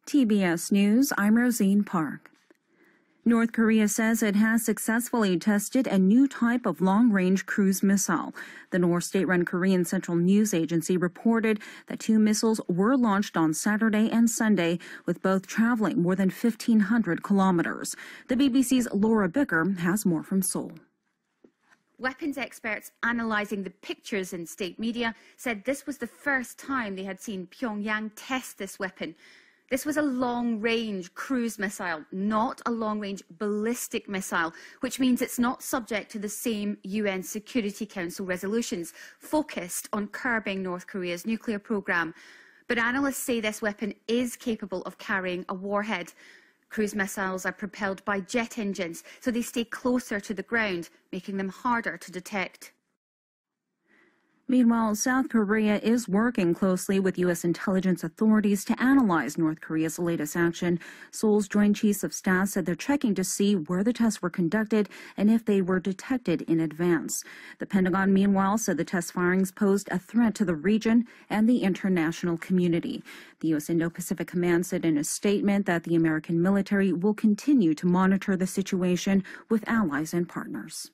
TBS News, I'm Rosine Park. North Korea says it has successfully tested a new type of long-range cruise missile. The North state-run Korean Central News Agency reported that 2 missiles were launched on Saturday and Sunday, with both traveling more than 1,500 kilometers. The BBC's Laura Bicker has more from Seoul. Weapons experts analysing the pictures in state media said this was the first time they had seen Pyongyang test this weapon. This was a long-range cruise missile, not a long-range ballistic missile, which means it's not subject to the same UN Security Council resolutions focused on curbing North Korea's nuclear program. But analysts say this weapon is capable of carrying a warhead. Cruise missiles are propelled by jet engines, so they stay closer to the ground, making them harder to detect. Meanwhile, South Korea is working closely with U.S. intelligence authorities to analyze North Korea's latest action. Seoul's Joint Chiefs of Staff said they're checking to see where the tests were conducted and if they were detected in advance. The Pentagon, meanwhile, said the test firings posed a threat to the region and the international community. The U.S. Indo-Pacific Command said in a statement that the American military will continue to monitor the situation with allies and partners.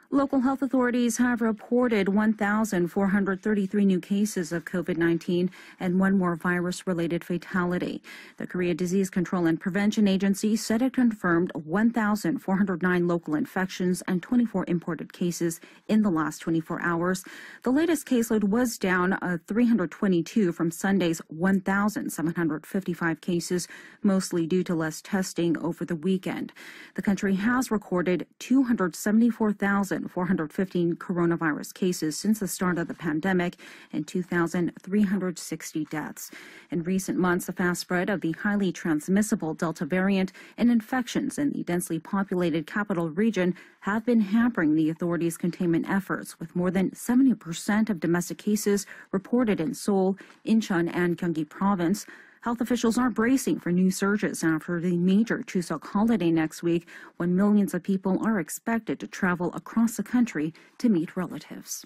Local health authorities have reported 1,433 new cases of COVID-19 and 1 more virus-related fatality. The Korea Disease Control and Prevention Agency said it confirmed 1,409 local infections and 24 imported cases in the last 24 hours. The latest caseload was down 322 from Sunday's 1,755 cases, mostly due to less testing over the weekend. The country has recorded 274,415 coronavirus cases since the start of the pandemic and 2,360 deaths. In recent months, the fast spread of the highly transmissible Delta variant and infections in the densely populated capital region have been hampering the authorities' containment efforts, with more than 70% of domestic cases reported in Seoul, Incheon, and Gyeonggi province. Health officials are bracing for new surges after the major Chuseok holiday next week, when millions of people are expected to travel across the country to meet relatives.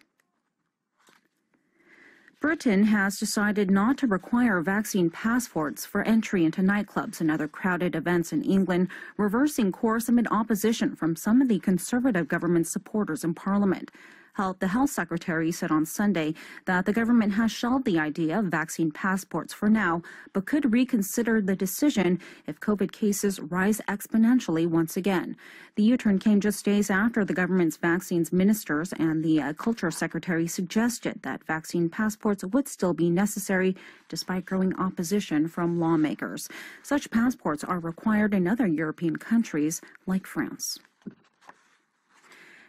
Britain has decided not to require vaccine passports for entry into nightclubs and other crowded events in England, reversing course amid opposition from some of the Conservative government supporters in Parliament. The Health Secretary said on Sunday that the government has shelved the idea of vaccine passports for now, but could reconsider the decision if COVID cases rise exponentially once again. The U-turn came just days after the government's vaccines ministers and the Culture Secretary suggested that vaccine passports would still be necessary despite growing opposition from lawmakers. Such passports are required in other European countries like France.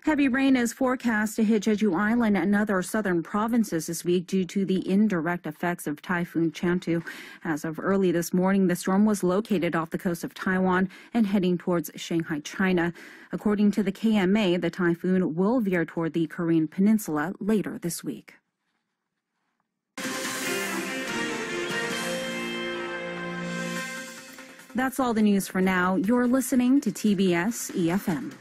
Heavy rain is forecast to hit Jeju Island and other southern provinces this week due to the indirect effects of Typhoon Chantu. As of early this morning, the storm was located off the coast of Taiwan and heading towards Shanghai, China. According to the KMA, the typhoon will veer toward the Korean peninsula later this week. That's all the news for now. You're listening to TBS eFM.